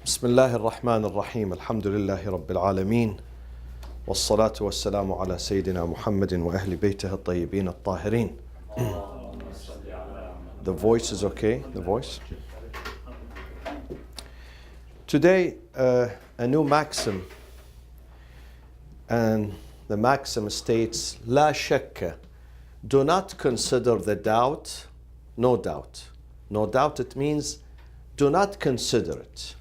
بسم الله الرحمن الرحيم الحمد لله رب العالمين والصلاة والسلام على سيدنا محمد وأهل بيته الطيبين الطاهرين. The voice is okay, the voice. Today a new maxim, and the maxim states لا شك, do not consider the doubt, no doubt. No doubt, it means do not consider it.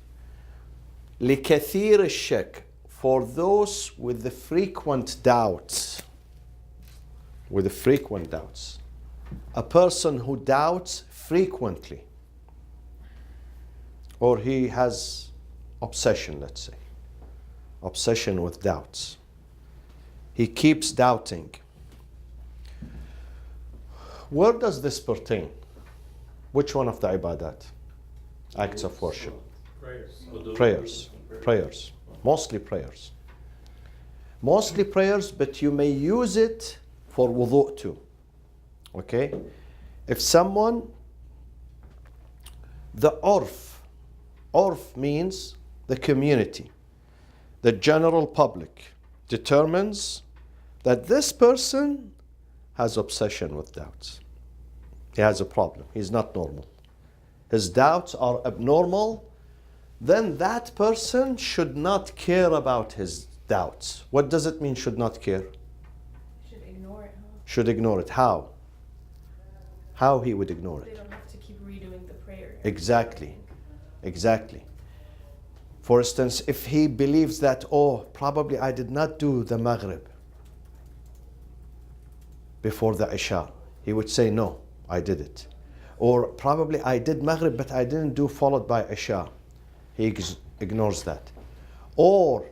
لكثير الشك, for those with the frequent doubts. With the frequent doubts. A person who doubts frequently, or he has obsession, let's say. Obsession with doubts. He keeps doubting. Where does this pertain? Which one of the ibadat? Acts of worship. Prayers. Mostly prayers. Mostly prayers, but you may use it for wudu too. Okay? If someone, the urf means the community, the general public determines that this person has obsession with doubts. He has a problem. He's not normal. His doubts are abnormal. Then that person should not care about his doubts. What does it mean, should not care? Should ignore it, huh? Should ignore it. How? How he would ignore They it? don't have to keep redoing the prayer. Exactly. For instance, if he believes that, oh, probably I did not do the Maghrib before the Isha, he would say, no, I did it. Or probably I did Maghrib, but I didn't do followed by Isha. He ignores that. Or,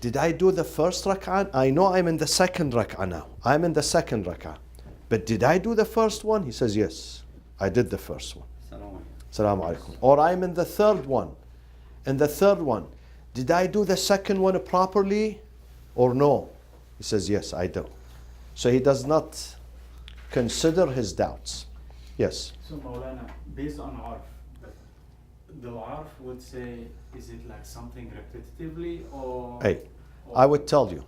did I do the first rak'ah? I know I'm in the second rak'ah now. I'm in the second rak'ah. But did I do the first one? He says, yes, I did the first one. Assalamu alaikum. Or I'm in the third one. In the third one, did I do the second one properly or no? He says, yes, I do. So he does not consider his doubts. Yes? So Maulana, based on arf, the arf would say, is it like something repetitively or? Hey, I would tell you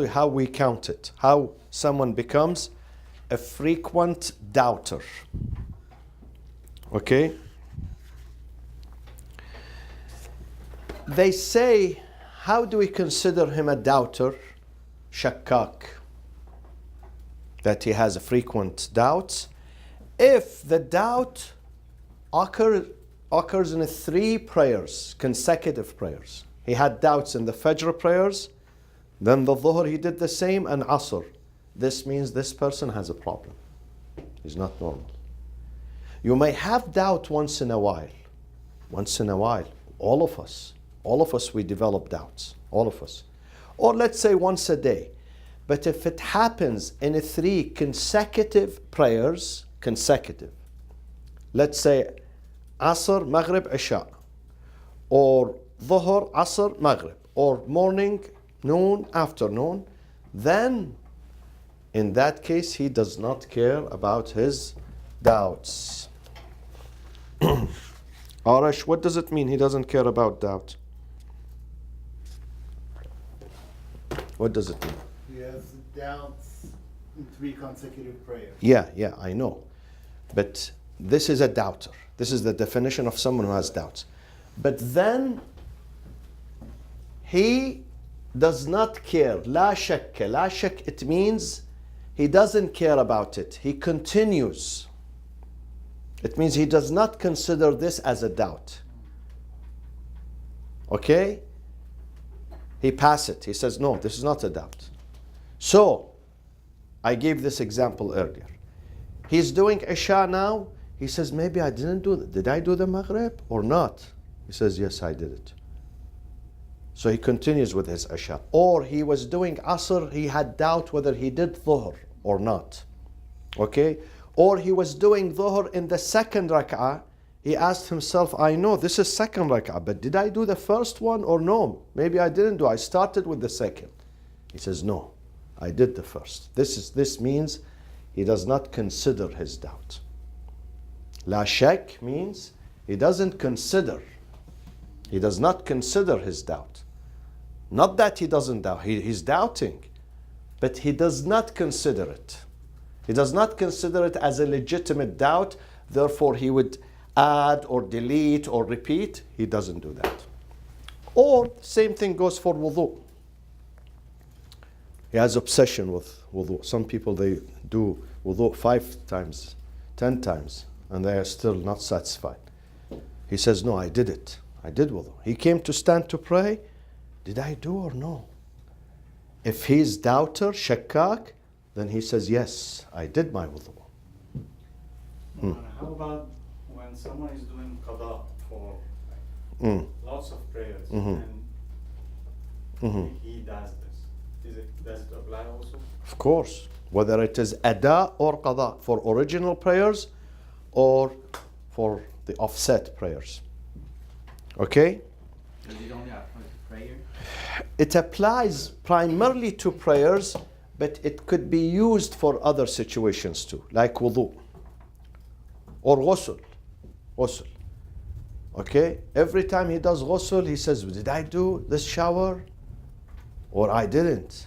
how we count it, how someone becomes a frequent doubter. Okay? They say, how do we consider him a doubter? Shakkak. That he has a frequent doubts. If the doubt occurs in 3 prayers, consecutive prayers. He had doubts in the Fajr prayers, then the Dhuhr he did the same, and Asr. This means this person has a problem. He's not normal. You may have doubt once in a while. Once in a while. All of us, we develop doubts. All of us. Or let's say once a day. But if it happens in 3 consecutive prayers, let's say Asr, Maghrib, Isha, or Dhuhr, Asr, Maghrib, or morning, noon, afternoon, then in that case he does not care about his doubts. Arash, what does it mean he doesn't care about doubt? What does it mean? He has doubts in 3 consecutive prayers. Yeah, I know. But this is a doubter. This is the definition of someone who has doubts. But then he does not care. La shakka. La shak, it means he doesn't care about it. He continues. It means he does not consider this as a doubt. Okay? He passes it. He says, no, this is not a doubt. So, I gave this example earlier. He's doing Isha now. He says, maybe I didn't do it. Did I do the Maghrib or not? He says, yes, I did it. So he continues with his Isha. Or he was doing Asr. He had doubt whether he did Dhuhr or not. Okay? Or he was doing Dhuhr in the second rak'ah. He asked himself, I know this is second rak'ah, but did I do the first one or no? Maybe I didn't do. I started with the second. He says, no, I did the first. This means he does not consider his doubt. La shak means he doesn't consider He does not consider his doubt. Not that he doesn't doubt, he's doubting, but he does not consider it. He does not consider it as a legitimate doubt, therefore he would add or delete or repeat. He doesn't do that. Or same thing goes for wudu. He has obsession with wudu. Some people, they do wudu 5 times, 10 times, and they are still not satisfied. He says, no, I did it. I did wudu. He came to stand to pray. Did I do or no? If he's doubter, shakkak, then he says, yes, I did my wudu. How about when someone is doing qada for lots of prayers and he does this? Does it apply also? Of course. Whether it is ada or qada, for original prayers or for the offset prayers. Okay? Does it only apply to prayer? It applies primarily to prayers, but it could be used for other situations too, like wudu or ghusl. Ghusl. Okay? Every time he does ghusl, he says, did I do this shower or I didn't?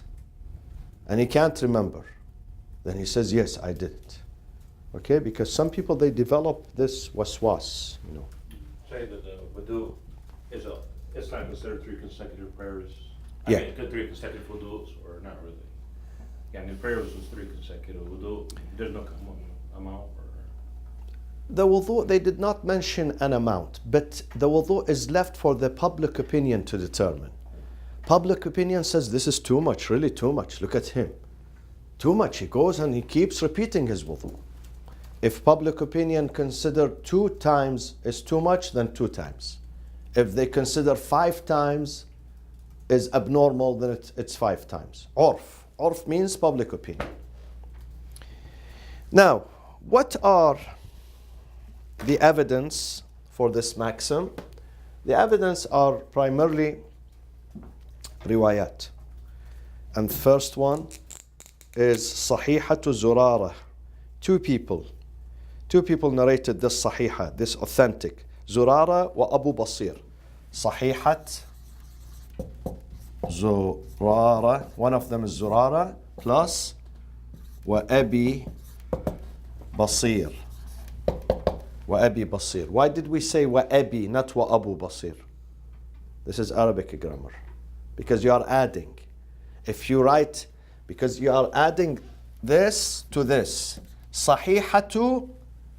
And he can't remember. Then he says, yes, I did it. Okay? Because some people, they develop this waswas, you know. Say that the wudu is it's not considered 3 consecutive prayers. Yeah. I mean, 3 consecutive wudus, or not really. Yeah, I mean, prayers was 3 consecutive wudu. There's no amount, or The wudu, they did not mention an amount, but the wudu is left for the public opinion to determine. Public opinion says this is too much, really too much. Look at him. Too much. He goes and he keeps repeating his wudu. If public opinion consider 2 times is too much, then 2 times. If they consider 5 times is abnormal, then it's 5 times. Urf. Urf means public opinion. Now, what are the evidence for this maxim? The evidence are primarily riwayat. And the first one is Sahihatu Zurara. 2 people narrated this Sahiha, this authentic. Zurara wa Abu Basir. Sahihat Zurara. One of them is Zurara plus wa Abi Basir. Wa Abi Basir. Why did we say wa Abi, not wa Abu Basir? This is Arabic grammar. Because you are adding. If you write, because you are adding this to this. Sahihatu,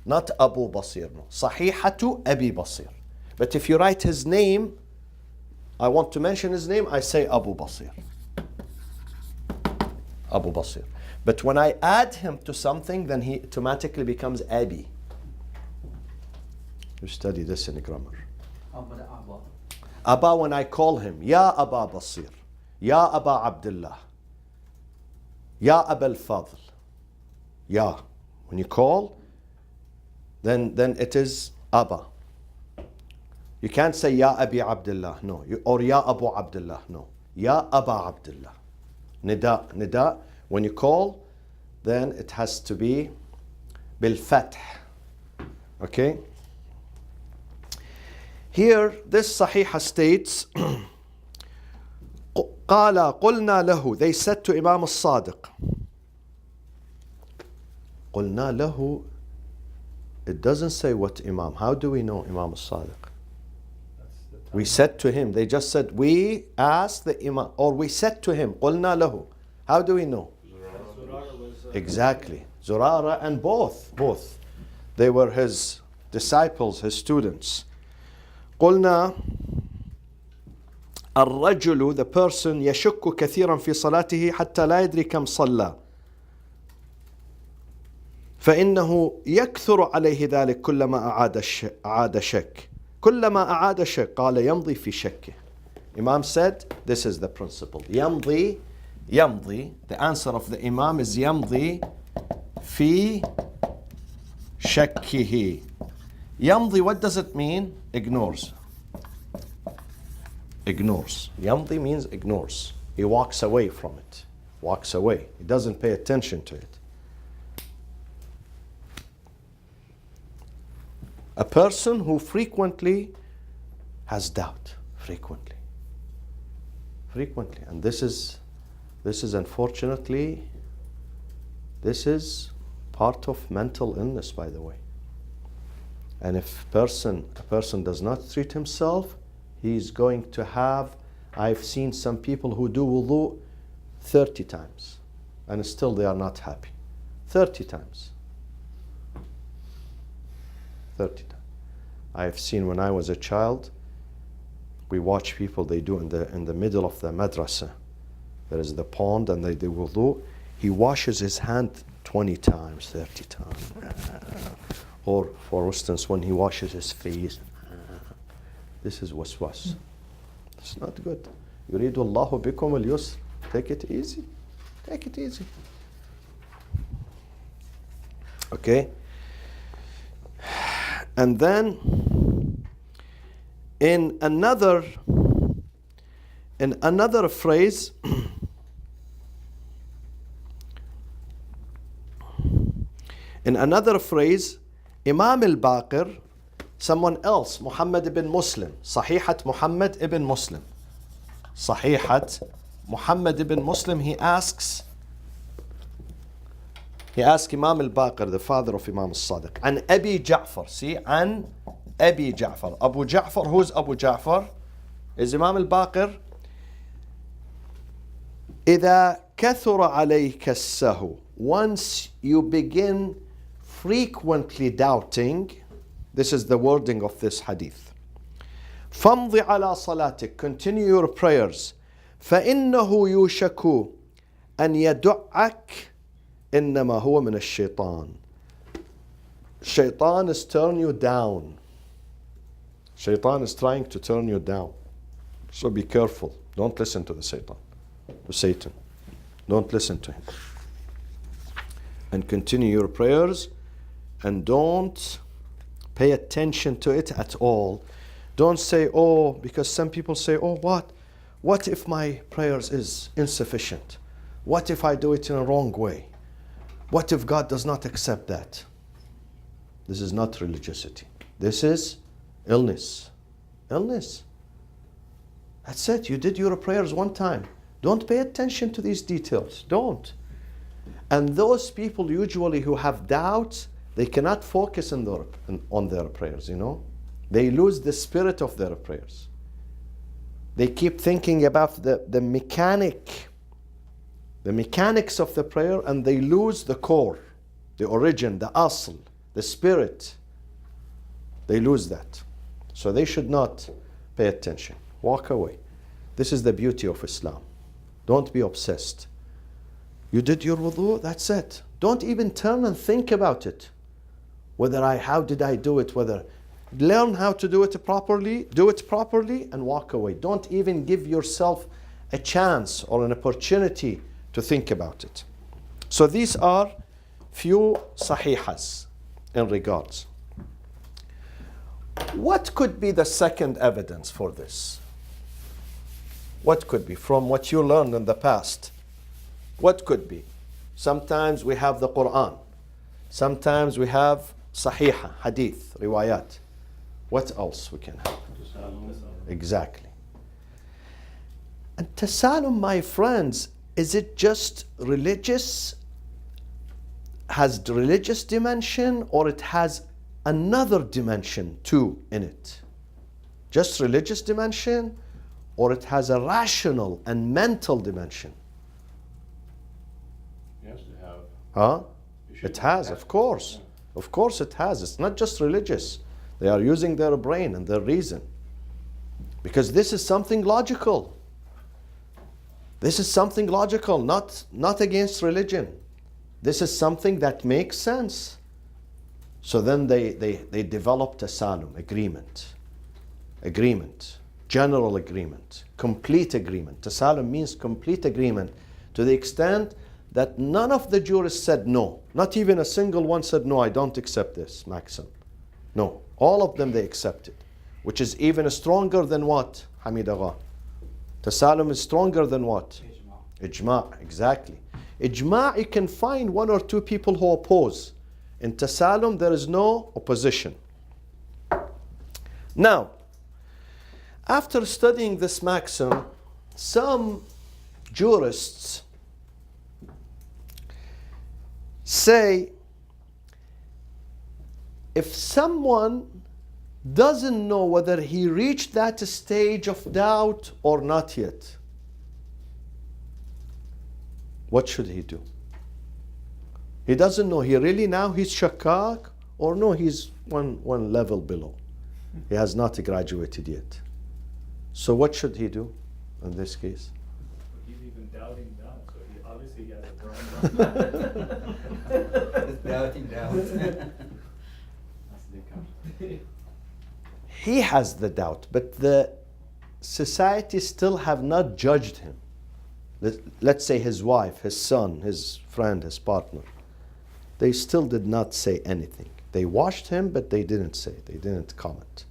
not Abu Basir. No. Sahihatu Abi Basir. But if you write his name, I want to mention his name, I say Abu Basir. Abu Basir. But when I add him to something, then he automatically becomes Abi. You study this in grammar. Abba, when I call him, Ya Aba Basir, Ya Aba Abdullah, Ya Aba al-Fadl. Ya. When you call, then it is Abba. You can't say Ya Abi Abdullah, no. Or Ya Abu Abdullah, no. Ya Aba Abdullah. Nida. When you call, then it has to be bil fath. Okay? Here, this Sahih states, قال قلنا له. They said to Imam al-Sadiq. قلنا له. It doesn't say what Imam. How do we know Imam al-Sadiq? We said to him. They just said, we asked the Imam. Or we said to him, قلنا له. How do we know? Exactly. Zurara and both. They were his disciples, his students. قلنا الرجل, the person, يشك كثيرا في صلاته حتى لا يدري كم صلى فإنه يكثر عليه ذلك كلما أعاد شك. كلما أعاد شك قال يمضي في شكه. Imam said, this is the principle. يمضي, the answer of the Imam is يمضي في شكه. يمضي, what does it mean? Ignores. يمضي means ignores. He walks away from it. Walks away. He doesn't pay attention to it. A person who frequently has doubt. frequently. Frequently. And this is unfortunately, this is part of mental illness, by the way. And if a person does not treat himself, he's going to have, I've seen some people who do wudu 30 times and still they are not happy. 30 times. 30 times. I've seen when I was a child, we watch people, they do in the middle of the madrasa. There is the pond and they do wudu. He washes his hand 20 times, 30 times. Or, for instance, when he washes his face. This is waswas. It's not good. يريد الله بكم اليسر. Take it easy. Take it easy. Okay? And then in another phrase, Imam al-Baqir, someone else, Muhammad ibn Muslim, Sahihat Muhammad ibn Muslim. Sahihat Muhammad ibn Muslim, he asks Imam al-Baqir, the father of Imam al-Sadiq, an Abi Ja'far. See, an Abi Ja'far. Abu Ja'far, who's Abu Ja'far? Is Imam al-Baqir. إذا كثر عليك السهو. Once you begin frequently doubting, this is the wording of this hadith. فَامْضِ عَلَى صَلَاتِكَ. Continue your prayers. فَإِنَّهُ يُوشَكُ أَنْ يَدُعَّكَ إِنَّمَا هُوَ مِنَ الشَّيْطَانِ. Shaitan is turning you down. Shaitan is trying to turn you down. So be careful. Don't listen to Satan. Don't listen to him. And continue your prayers and don't pay attention to it at all. Don't say, oh, because some people say, oh, what if my prayers is insufficient? What if I do it in a wrong way? What if God does not accept that? This is not religiosity. This is illness. Illness. That's it. You did your prayers one time. Don't pay attention to these details. Don't. And those people usually who have doubts, they cannot focus on their prayers, you know. They lose the spirit of their prayers. They keep thinking about the mechanics of the prayer, and they lose the core, the origin, the asl, the spirit. They lose that. So they should not pay attention. Walk away. This is the beauty of Islam. Don't be obsessed. You did your wudu, that's it. Don't even turn and think about it. How did I do it? Learn how to do it properly, and walk away. Don't even give yourself a chance or an opportunity to think about it. So these are few sahihas in regards. What could be the second evidence for this? What could be from what you learned in the past? What could be? Sometimes we have the Quran. Sometimes we have Sahiha, Hadith, Riwayat. What else we can have? Exactly. And Tasalum, my friends, is it just religious? Has religious dimension, or it has another dimension too in it? Just religious dimension, or it has a rational and mental dimension? Yes, they have. Huh? It has, of course. Yeah. Of course it has. It's not just religious. They are using their brain and their reason. Because this is something logical. This is something logical, not against religion. This is something that makes sense. So then they developed a salum, agreement, general agreement, complete agreement. Tasalum means complete agreement, to the extent that none of the jurists said no. Not even a single one said, no, I don't accept this maxim. No, all of them they accepted, which is even stronger than what? Hamid Agha. Tasalum is stronger than what? Ijma', exactly. Ijma', you can find one or two people who oppose. In Tasalum, there is no opposition. Now, after studying this maxim, some jurists say if someone doesn't know whether he reached that stage of doubt or not yet, what should he do? He doesn't know. He really now he's shakak, or no, he's one level below. He has not graduated yet. So what should he do in this case? He's even doubting that, so he obviously has a problem. Doubting doubt. That's the account. He has the doubt, but the society still have not judged him. Let's say his wife, his son, his friend, his partner. They still did not say anything. They watched him, but they didn't say, they didn't comment.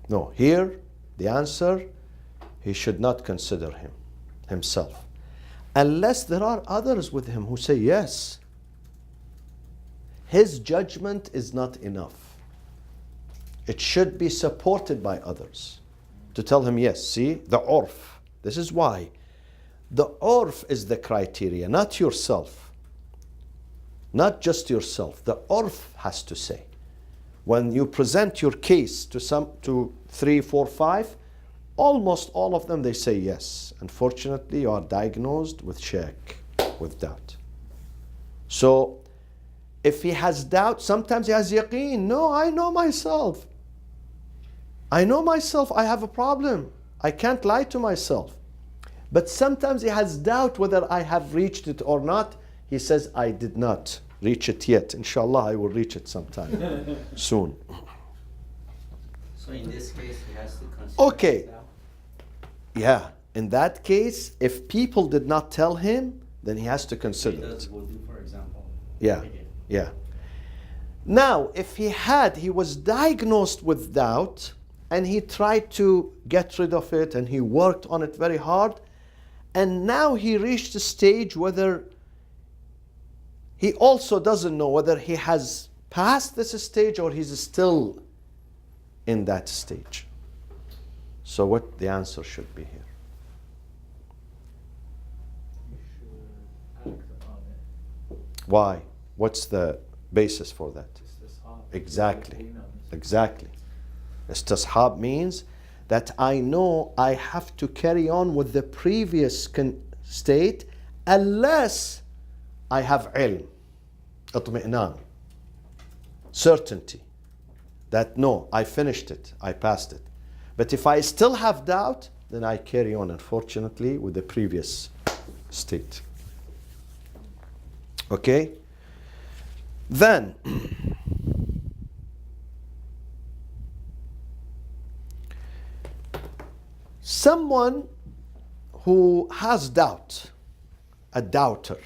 No, here the answer, he should not consider himself. Unless there are others with him who say yes. His judgment is not enough. It should be supported by others to tell him yes. See, the urf. This is why. The urf is the criteria, not yourself. Not just yourself. The urf has to say. When you present your case to 3, 4, 5, almost all of them they say yes. Unfortunately, you are diagnosed with shak, with doubt. So, if he has doubt, sometimes he has yaqeen. No, I know myself. I know myself, I have a problem. I can't lie to myself. But sometimes he has doubt whether I have reached it or not. He says, I did not reach it yet. Inshallah, I will reach it sometime soon. So in this case, he has to consider Okay. his doubt. Yeah, in that case, if people did not tell him, then he has to So he consider does it. wudu, for example. Yeah. every day. Yeah. Now, if he was diagnosed with doubt and he tried to get rid of it and he worked on it very hard, and now he reached a stage whether he also doesn't know whether he has passed this stage or he's still in that stage. So what the answer should be here? You should act on it. Why? What's the basis for that? Istishab. Exactly. Exactly. Istishab means that I know I have to carry on with the previous state unless I have ilm, اطمئنان, certainty that no, I finished it, I passed it. But if I still have doubt, then I carry on, unfortunately, with the previous state. Okay? Then, someone who has doubt, a doubter,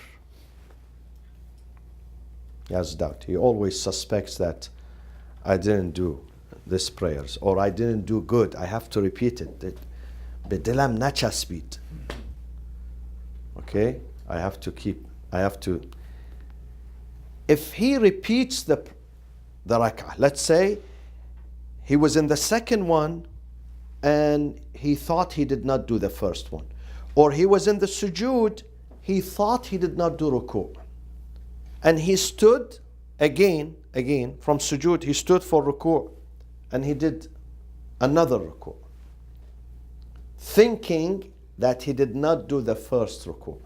he has doubt. He always suspects that I didn't do this prayers or I didn't do good. I have to repeat it. Bedilam nachasbit. Okay? I have to. If he repeats the rak'ah, let's say he was in the second one and he thought he did not do the first one. Or he was in the sujood, he thought he did not do ruku'. And he stood again from sujood, he stood for ruku' and he did another ruku', thinking that he did not do the first ruku'.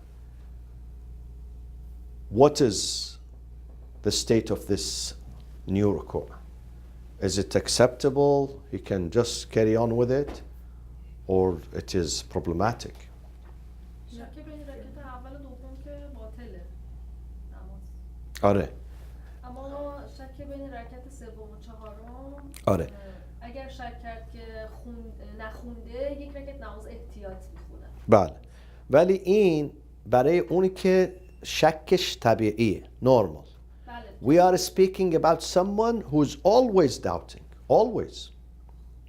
What is the state of this new ruku'? Is it acceptable? He can just carry on with it? Or it is problematic? شک بین رکعت اول و دوم که باطله نماز. آره. اما شک بین رکعت سوم و چهارم آره. اگر شک کرد که نخونده یک رکعت نماز احتیاط میخونه. بله. ولی این برای اونی که شکش طبیعیه. Normal. بله. We are speaking about someone who's always doubting. Always.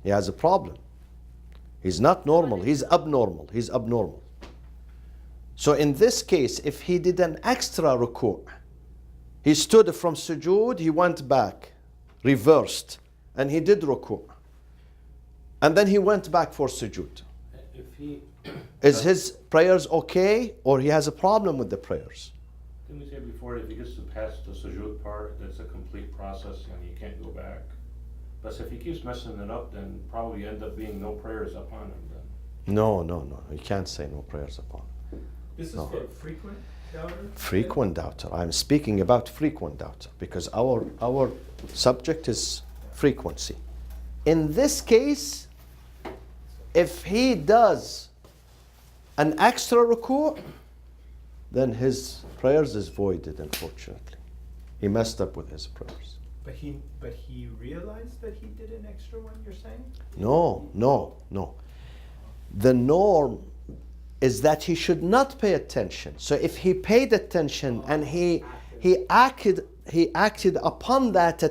He has a problem. He's not normal. He's abnormal. He's abnormal. So in this case, if he did an extra ruku', he stood from sujood, he went back reversed, and he did ruku'. And then he went back for sujood. If he, Is his prayers okay, or he has a problem with the prayers? didn't we say before, if he gets to pass the sujood part, that's a complete process and you can't go back. But if he keeps messing it up, then probably end up being no prayers upon him then. No. You can't say no prayers upon. This is No. for frequent doubter? Frequent doubter. I'm speaking about frequent doubter because our subject is frequency. In this case, if he does an extra ruku', then his prayers is voided, unfortunately. He messed up with his prayers. But he realized that he did an extra one, you're saying? No. The norm is that he should not pay attention. So if he paid attention and he acted upon that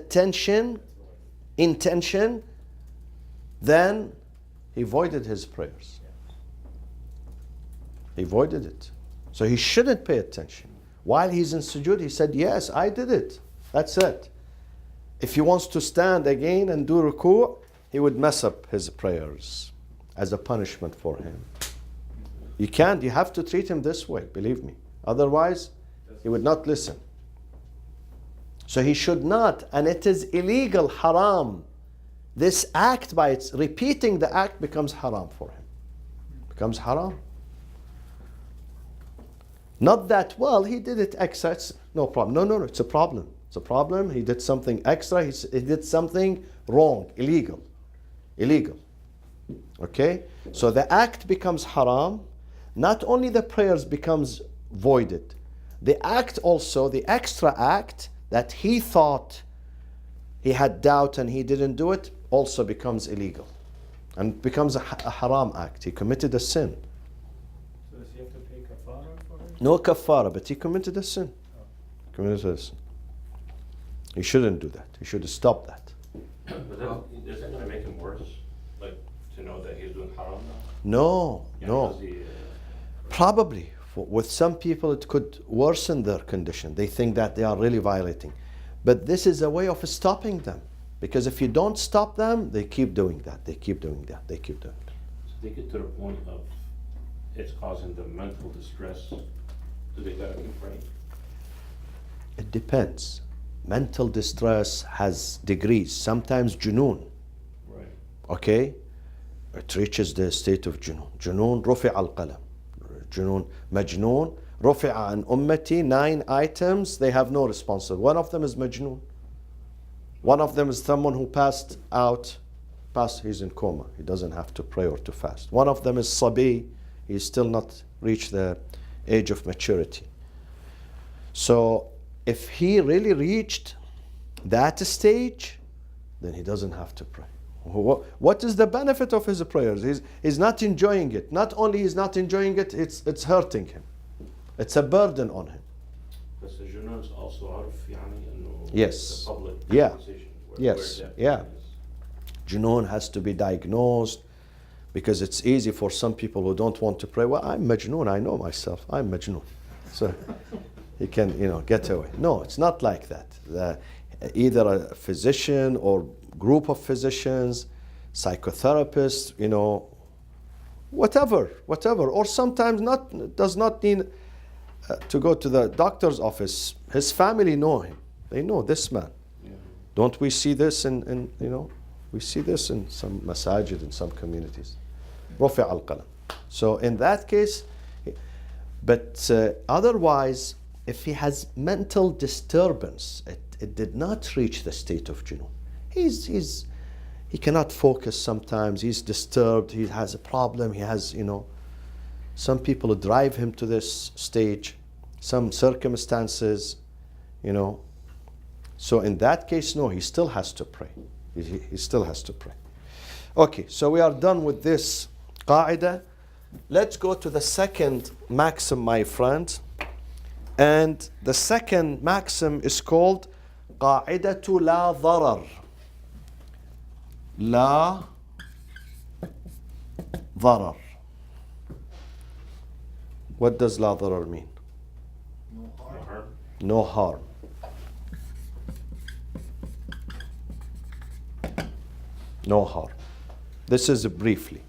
intention, then he voided his prayers. He voided it. So he shouldn't pay attention. While he's in sujood, he said, yes, I did it. That's it. If he wants to stand again and do ruku', he would mess up his prayers as a punishment for him. You can't, you have to treat him this way, believe me. Otherwise, he would not listen. So he should not, and it is illegal, haram. This act, by its repeating the act, becomes haram for him. Becomes haram. Not that, well, he did it extra, it's no problem. No, it's a problem. It's a problem. He did something extra. He did something wrong, illegal. Okay? So the act becomes haram. Not only the prayers becomes voided, the act also, the extra act that he thought he had doubt and he didn't do it, also becomes illegal and becomes a haram act. He committed a sin. So does he have to pay kafara for it? No kafara, but he committed a sin. Committed a sin. He shouldn't do that. He should stop that. But then, is that gonna make him worse? Like, to know that he's doing haram now? No. Does he, Probably. With some people, it could worsen their condition. They think that they are really violating. But this is a way of stopping them. Because if you don't stop them, they keep doing that. They keep doing that. They keep doing that. So they get to the point of it's causing them mental distress. Do they gotta keep praying? It depends. Mental distress has degrees. Sometimes junoon. Right. Okay? It reaches the state of junoon. Junoon, rufi' al-qalam. Junoon, majnoon, rufi'a an ummati, 9 items, they have no responsibility. One of them is majnoon. One of them is someone who passed out, he's in coma. He doesn't have to pray or to fast. One of them is sabi, he's still not reached the age of maturity. So if he really reached that stage, then he doesn't have to pray. What is the benefit of his prayers? He's not enjoying it. Not only he's not enjoying it, it's hurting him. It's a burden on him. Because the junoon is also out of yani, Yes. the public Yeah. conversation. Yes. Where that Yeah. is. Junoon has to be diagnosed because it's easy for some people who don't want to pray. Well, I'm majnoon. I know myself. I'm majnoon. So he can, get away. No, it's not like that. Either a physician or group of physicians, psychotherapists, whatever, or sometimes does not need to go to the doctor's office. His family know him. They know this man. Yeah. Don't we see this in we see this in some masajid, in some communities. Rufi' al-qalam. So in that case, but otherwise, if he has mental disturbance, it did not reach the state of junoon. He cannot focus sometimes. He's disturbed. He has a problem. He has, some people drive him to this stage, some circumstances, So in that case, no, he still has to pray. He still has to pray. Okay, so we are done with this qaida. Let's go to the second maxim, my friend. And the second maxim is called قاعدة لا ضرر. لا ضرر. What does لا ضرر mean? No harm. No harm. No harm. This is briefly.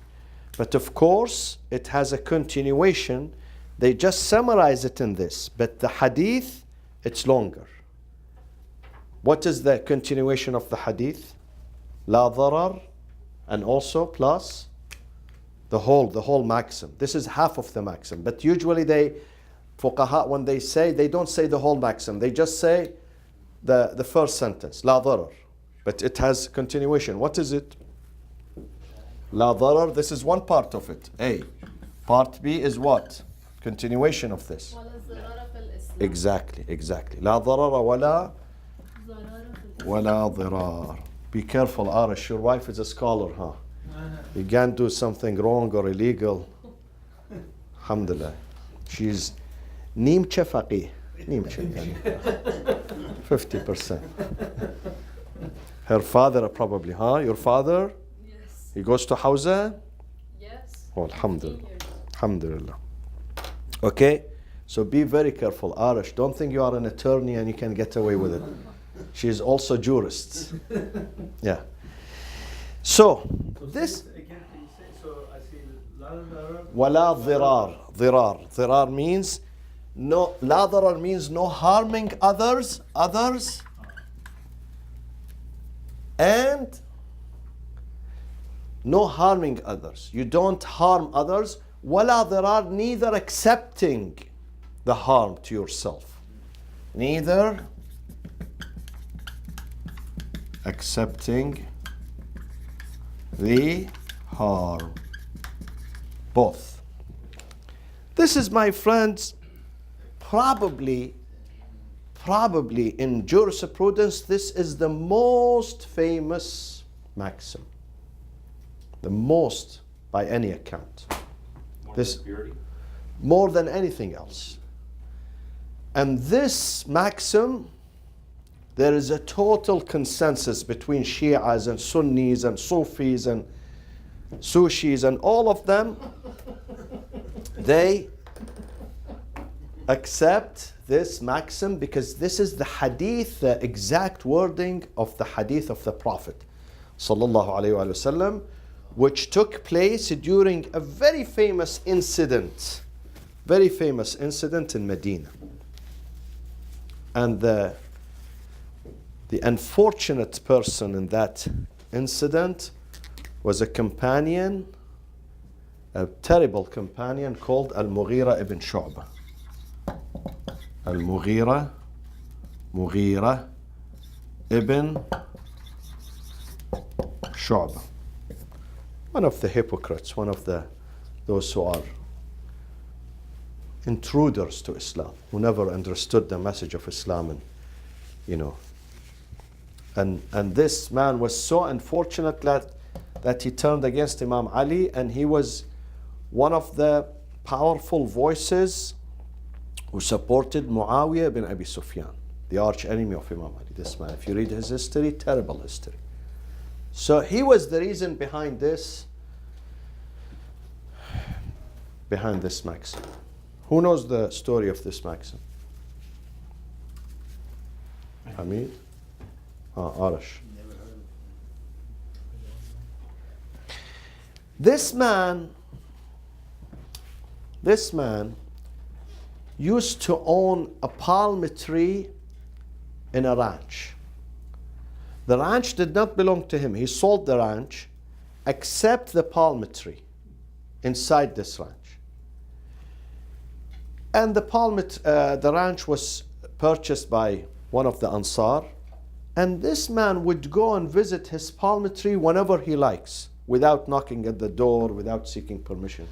But of course, it has a continuation. They just summarize it in this. But the hadith, it's longer. What is the continuation of the hadith? La dharar, and also plus the whole maxim. This is half of the maxim. But usually fuqaha, when they say, they don't say the whole maxim. They just say the first sentence, la dharar. But it has continuation. What is it? La dharar, this is one part of it. A. Part B is what? Continuation of this. ولا الضرر في الإسلام. Exactly. La dharara wala ضرر في الإسلام. wala dhirar. Be careful, Arish. Your wife is a scholar, huh? You can't do something wrong or illegal. Alhamdulillah. She's nimche faqih. Nimche. 50%. Her father probably, huh? Your father? Yes. He goes to Hawza? Yes. Oh, alhamdulillah. 15 years. Alhamdulillah. Okay? So be very careful, Arish. Don't think you are an attorney and you can get away with it. She is also jurist. Yeah. So, this Again, can you say, so I see la dharar. wala dhirar. Dhirar means no. La dharar means no harming others, and no harming others. You don't harm others. Wala dhirar, neither accepting the harm to yourself. Neither accepting the harm. Both. This is, my friends, probably in jurisprudence, this is the most famous maxim. The most by any account. This Purity. more than anything else. And this maxim, there is a total consensus between Shias and Sunnis and Sufis and Sushis and all of them. They accept this maxim because this is the hadith, the exact wording of the hadith of the Prophet sallallahu alaihi wasallam, which took place during a very famous incident in Medina. And the unfortunate person in that incident was a companion, a terrible companion called Al-Mughira ibn Shu'bah. Al-Mughira ibn Shu'bah. One of the hypocrites, one of those who are intruders to Islam, who never understood the message of Islam, and this man was so unfortunate that he turned against Imam Ali, and he was one of the powerful voices who supported Muawiyah bin Abi Sufyan, the arch enemy of Imam Ali. This man, if you read his history, terrible history. So he was the reason behind this maxim. Who knows the story of this maxim? Hamid? Arash. This man used to own a palm tree in a ranch. The ranch did not belong to him. He sold the ranch, except the palm tree inside this ranch. And the ranch was purchased by one of the Ansar, and this man would go and visit his palm tree whenever he likes, without knocking at the door, without seeking permission.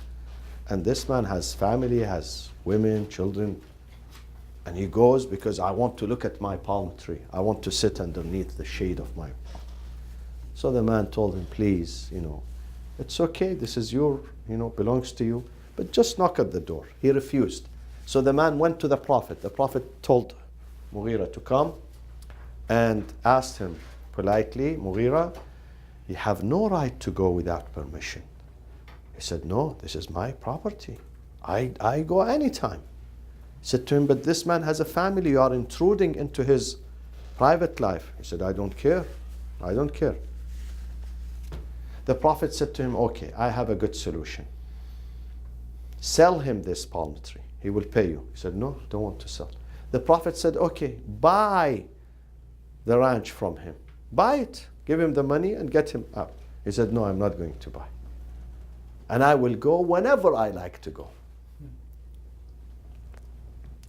And this man has family, has women, children, and he goes because I want to look at my palm tree. I want to sit underneath the shade of my. So the man told him, please, it's okay, this is your, belongs to you, but just knock at the door. He refused. So the man went to the Prophet. The Prophet told Mughira to come and asked him politely, Mughira, you have no right to go without permission. He said, no, this is my property. I go anytime. He said to him, but this man has a family. You are intruding into his private life. He said, I don't care. The Prophet said to him, okay, I have a good solution. Sell him this palm tree. He will pay you. He said, no, don't want to sell. The Prophet said, okay, buy the ranch from him. Buy it. Give him the money and get him out. He said, no, I'm not going to buy. And I will go whenever I like to go.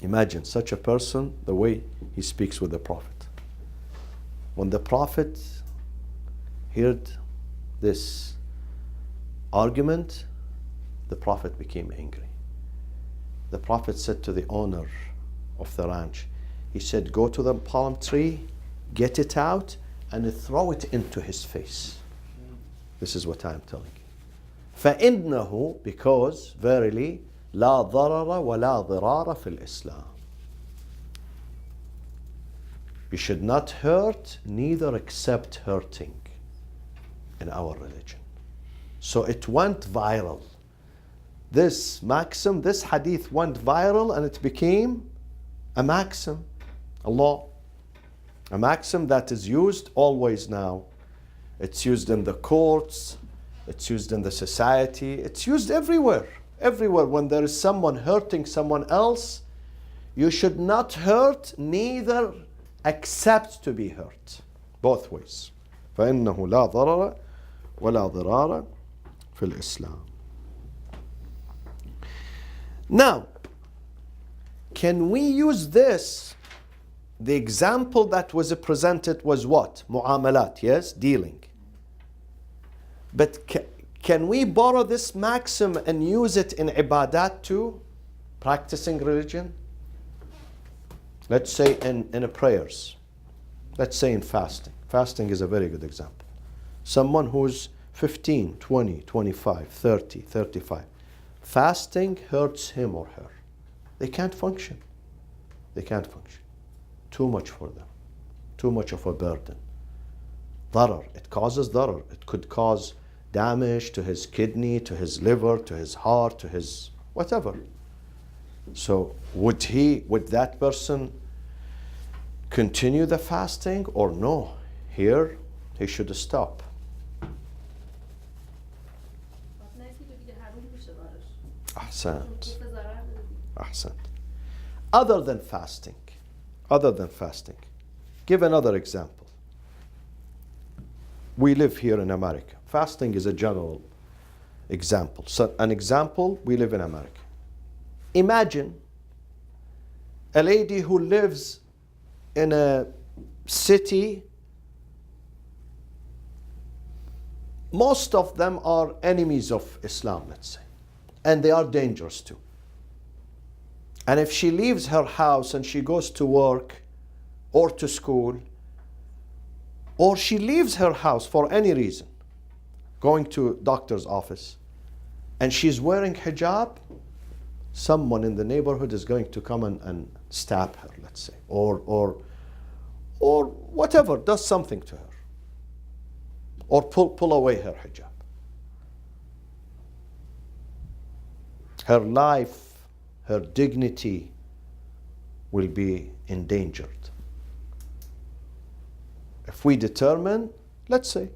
Imagine such a person, the way he speaks with the Prophet. When the Prophet heard this argument, the Prophet became angry. The Prophet said to the owner of the ranch, he said, go to the palm tree, get it out, and throw it into his face. This is what I am telling you. فَإِنَّهُ, because verily لا ضرر ولا ضرار في الإسلام. You should not hurt, neither accept hurting in our religion. So it went viral. This maxim, this hadith went viral and it became a maxim, a law. A maxim that is used always now. It's used in the courts, it's used in the society, it's used everywhere. Everywhere when there is someone hurting someone else, you should not hurt, neither accept to be hurt. Both ways. فإنه لا ضرر ولا ضرار في الإسلام. Now, can we use this? The example that was presented was what? Mu'amalat, yes? Dealing. But can we borrow this maxim and use it in ibadat too? Practicing religion? Let's say in prayers. Let's say in fasting. Fasting is a very good example. Someone who's 15, 20, 25, 30, 35. Fasting hurts him or her. They can't function. They can't function. Too much for them. Too much of a burden. Darar. It causes darar. It could cause damage to his kidney, to his liver, to his heart, to his whatever. So would that person continue the fasting or no? Here he should stop. Ahsant. Ahsant. Other than fasting, give another example. We live here in America. Fasting is a general example. So an example, we live in America. Imagine a lady who lives in a city. Most of them are enemies of Islam, let's say. And they are dangerous too. And if she leaves her house and she goes to work or to school, or she leaves her house for any reason, going to doctor's office, and she's wearing hijab, someone in the neighborhood is going to come and stab her, let's say, or whatever, does something to her, or pull away her hijab. Her life, her dignity will be endangered. If we determine, let's say,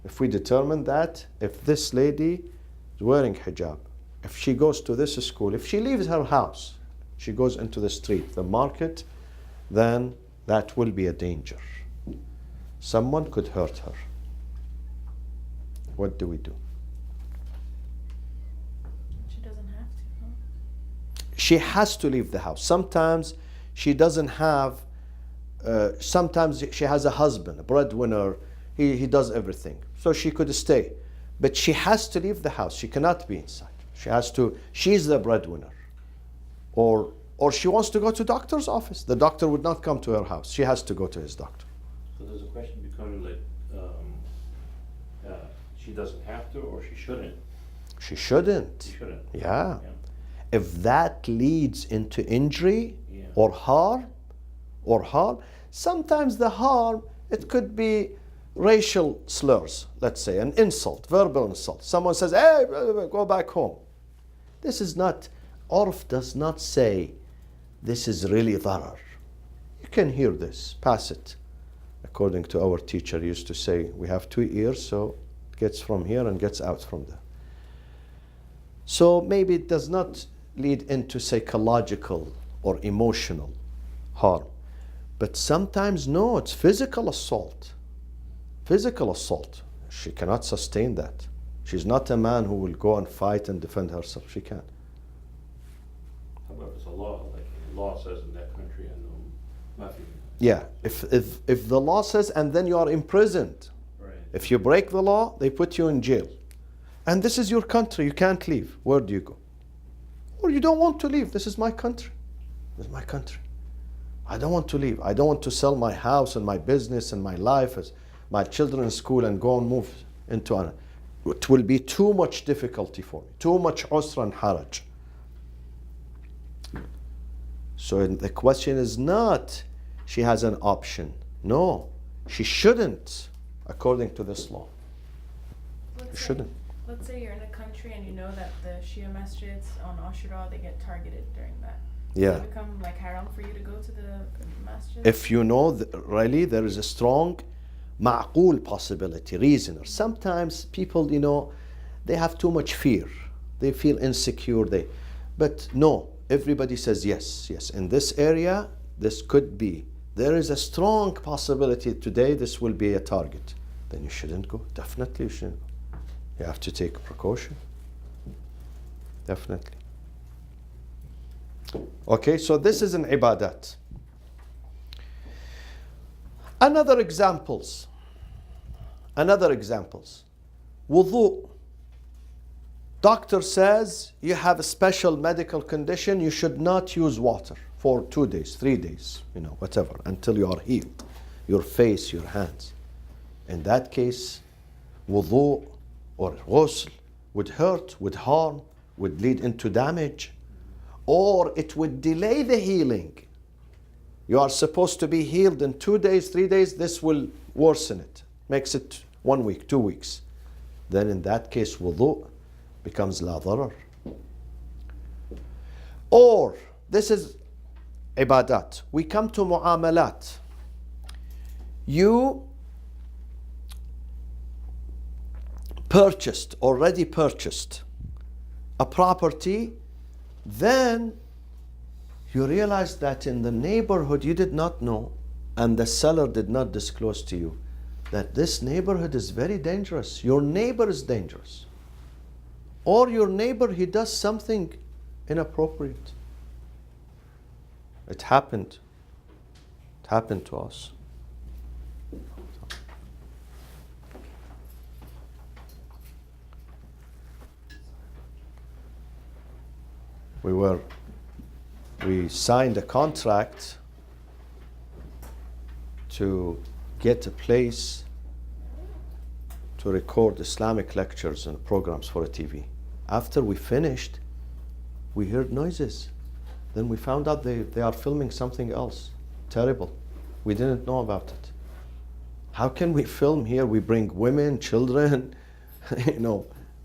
if we determine that if this lady is wearing hijab, if she goes to this school, if she leaves her house, she goes into the street, the market, then that will be a danger. Someone could hurt her. What do we do? She doesn't have to, huh? She has to leave the house. Sometimes she doesn't have, sometimes she has a husband, a breadwinner, he does everything. So she could stay. But she has to leave the house. She cannot be inside. She's the breadwinner. Or she wants to go to doctor's office. The doctor would not come to her house. She has to go to his doctor. So there's a question becoming like, she doesn't have to or she shouldn't? She shouldn't. She shouldn't. Yeah. If that leads into injury or harm, sometimes the harm, it could be racial slurs, let's say, an insult, verbal insult. Someone says, hey, go back home. This is not, Urf does not say, this is really darar. You can hear this, pass it. According to our teacher, he used to say, we have 2 ears, so it gets from here and gets out from there. So maybe it does not lead into psychological or emotional harm. But sometimes, no, it's physical assault. Physical assault. She cannot sustain that. She's not a man who will go and fight and defend herself. She can't. However, it's a law, like the law says in that country, and nothing. Yeah, if the law says, and then you are imprisoned. Right. If you break the law, they put you in jail. And this is your country, you can't leave. Where do you go? Or you don't want to leave. This is my country. This is my country. I don't want to leave. I don't want to sell my house and my business and my life as my children in school and go and move into an. It will be too much difficulty for me. Too much usra and haraj. So the question is not she has an option. No, she shouldn't, according to this law. She shouldn't. Let's say you're in a country and you know that the Shia masjids on Ashura, they get targeted during that. Yeah. Does it become like haram for you to go to the masjid? If you know really there is a strong ma'qul possibility, reasoner. Sometimes people, they have too much fear. They feel insecure. But no, everybody says yes. In this area, this could be. There is a strong possibility today this will be a target. Then you shouldn't go. Definitely you shouldn't go. You have to take precaution. Definitely. Okay, so this is an ibadat. Another examples. Wudu. Doctor says you have a special medical condition, you should not use water for 2 days, 3 days, whatever, until you are healed. Your face, your hands. In that case, wudu or ghusl would hurt, would harm, would lead into damage, or it would delay the healing. You are supposed to be healed in 2 days, 3 days, this will worsen it, makes it 1 week, 2 weeks. Then in that case, wudu becomes la darar. Or, this is ibadat. We come to mu'amalat. You already purchased a property, then you realize that in the neighborhood you did not know, and the seller did not disclose to you, that this neighborhood is very dangerous. Your neighbor is dangerous. Or your neighbor, he does something inappropriate. It happened. It happened to us. We signed a contract to get a place to record Islamic lectures and programs for a TV. After we finished, we heard noises. Then we found out they are filming something else. Terrible. We didn't know about it. How can we film here? We bring women, children,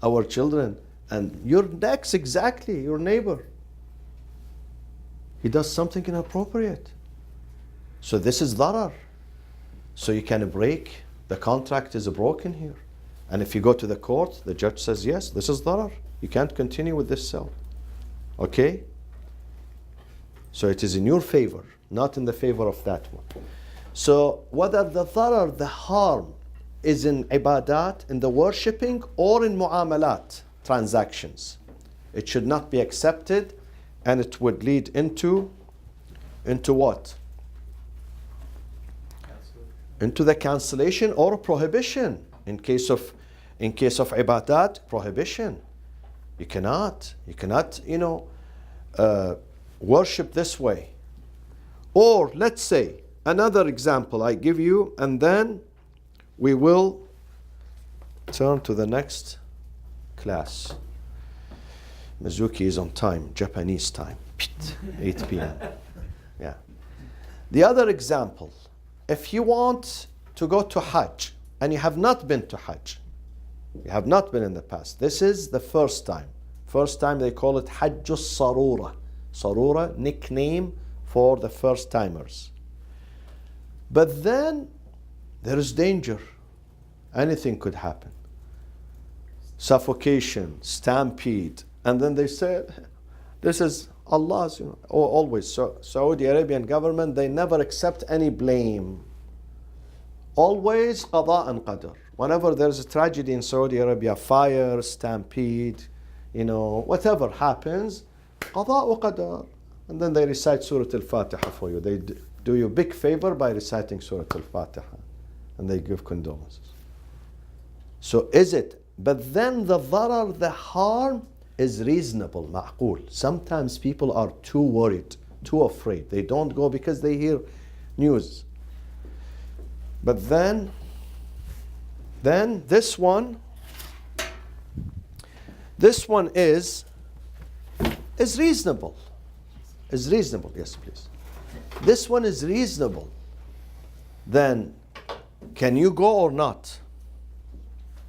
our children, and your next, exactly, your neighbor. He does something inappropriate. So this is darar. So you can break, the contract is broken here. And if you go to the court, the judge says, yes, this is darar. You can't continue with this sale. Okay? So it is in your favor, not in the favor of that one. So whether the darar, the harm, is in ibadat, in the worshipping, or in mu'amalat, transactions, it should not be accepted, and it would lead into what? Into the cancellation or prohibition. In case of ibadat, prohibition. You cannot, worship this way. Or let's say, another example I give you, and then we will turn to the next class. Mizuki is on time, Japanese time, 8 p.m. Yeah. The other example, if you want to go to Hajj and you have not been to Hajj, you have not been in the past, this is the first time. First time they call it Hajjus Sarura. Sarura, nickname for the first timers. But then there is danger. Anything could happen. Suffocation, stampede. And then they said, this is Allah's, always. So Saudi Arabian government, they never accept any blame. Always qada and qadr. Whenever there's a tragedy in Saudi Arabia, fire, stampede, whatever happens, qada wa qadar. And then they recite Surah Al-Fatiha for you. They do you a big favor by reciting Surah Al-Fatiha. And they give condolences. So is it? But then the dharar, the harm, is reasonable, ma'qul. Sometimes people are too worried, too afraid. They don't go because they hear news. But then this one is reasonable. Is reasonable, yes please. This one is reasonable. Then can you go or not?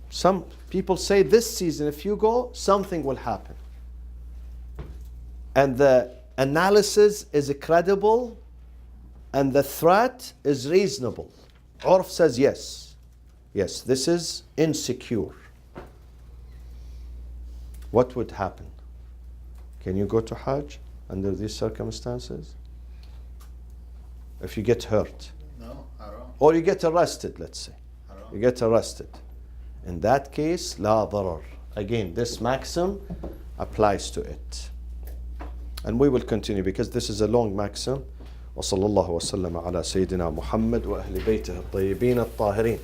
Some people say this season, if you go, something will happen. And the analysis is credible and the threat is reasonable. Urf says yes. Yes, this is insecure. What would happen? Can you go to Hajj under these circumstances? If you get hurt. No, haram. Or you get arrested, let's say. Haram. You get arrested. In that case, la darar. Again, this maxim applies to it. And we will continue because this is a long maxim. وصلى الله وسلم على سيدنا محمد وأهل بيته الطيبين الطاهرين.